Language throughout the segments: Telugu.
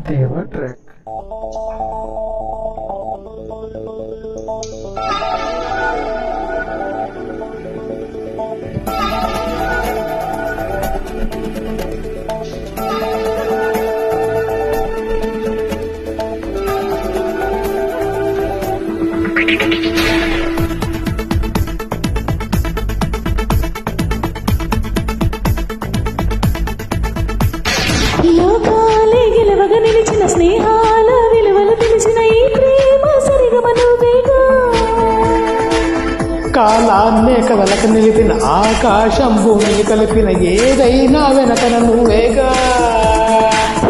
Eva track. లోకాలే గెలవగా నిలిచిన స్నేహాల విలువలు తెలిసిన ఈ ప్రేమ సరిగమనువేగా కాలాన్నే కదలక నిలిపిన ఆకాశం భూమిని కలిపిన ఏదైనా వెనకన నువ్వేగా.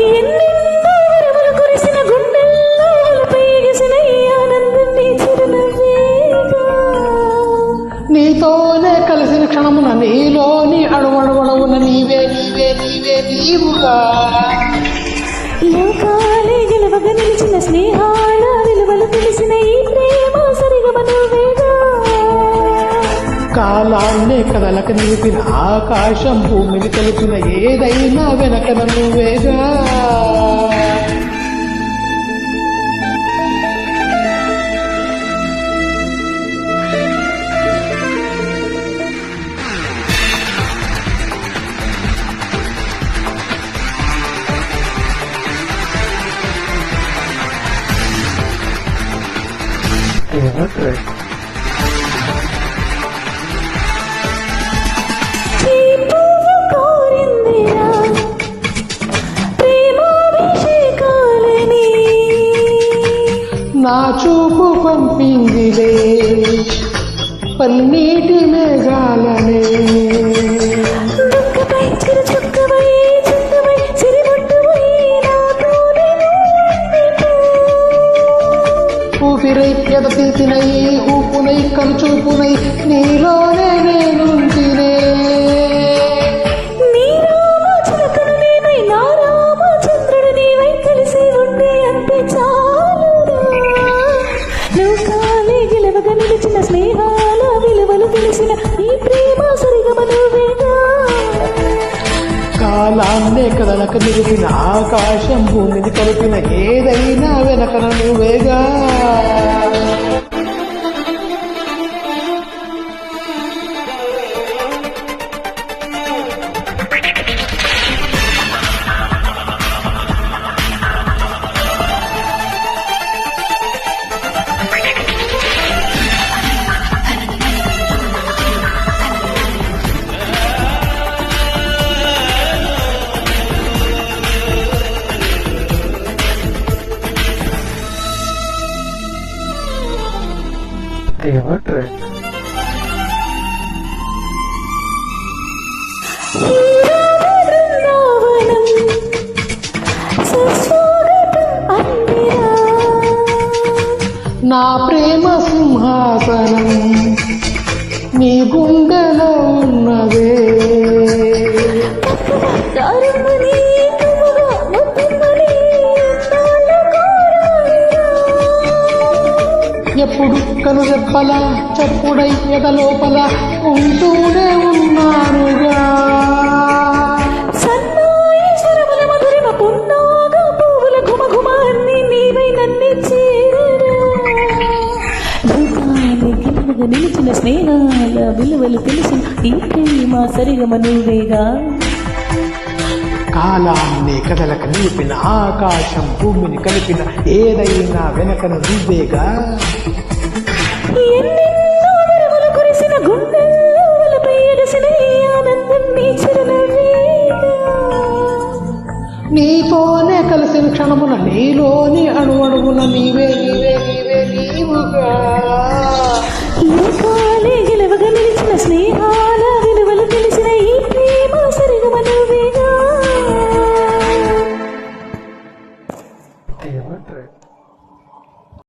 ఎన్నెన్నో వరములు కురిసిన గుండెల్లో వలపై ఎగిసిన ఈ ఆనందం నీ చిరునవ్వేగా. నీతోనే కలిసిన క్షణమున నీలోని అణువణువణువున నీవే నీవే నీవే నీవుగా. లోకాలే గెలవగా నిలిచిన స్నేహాల విలువలు తెలిసిన ఈ ప్రేమ సరిగమనువేగా. కాలాన్నే కదలక నిలిపిన ఆకాశం భూమిని కలిపిన ఏదైనా వెనకన నువ్వేగా. Eva track. ఈ పువ్వు కోరిందిరా ప్రేమాభిషేకాలని. నా చూపు పంపిందిలే పన్నీటి మేఘాలనే. దుఃఖపై చిరు చుక్కవై చుక్కవై సిరిబొట్టువై నాతోనే ఉండిపో. ఊపిరై ఎదతీసినై ఊపునై కనుచూపునై నీలోనే నేనుంటినే. నీ రామచిలకను నేనై నా రామచంద్రుడు నీవై కలిసి ఉండి అంతే చాలురా. లోకాలే గెలవగా నిలిచిన స్నేహాల విలువలు తెలిసిన ఈ ప్రేమ సరిగమనువేగా. కాలాన్నే కదలక నిలిపిన ఆకాశం భూమిని కలిపిన ఏదైనా వెనకన నువ్వేగా. Eva track. ఈ రామ బృందావనం సుస్వాగతం అందిరా. నా ప్రేమ సింహాసనం నీ గుండెలో ఉన్నదే. దారుణమని నువ్వుగా ముద్దుమని నాలో కోరాలిరా. ఎప్పుడు కనురెప్పల చప్పుడై ఎదలోపల ఉంటూనే ఉన్నానుగా. సన్నాయి స్వరముల మధురిమ పున్నాగ పువ్వుల ఘుమఘుమ అన్ని నీవై నన్ను చేరరా. లోకాలే గెలవగా నిలిచిన స్నేహాల విలువలు తెలిసిన ఈ ప్రేమ సరిగమనువేగా. కాలాన్ని కదలక నిలిపిన ఆకాశం భూమిని కలిపిన ఏదైనా వెనకన నువ్వేగా. ఎన్నెన్నో వరములు కురిసిన గుండెల్లో వలపై ఎగసిన ఈ ఆనందం నీ చిరునవ్వేగా. నీతోనే కలిసిన క్షణమున నీలోని అణువణువున నీవే నీవే నీవే నీవుగా. లోకాలే గెలవగా నిలిచిన స్నేహాల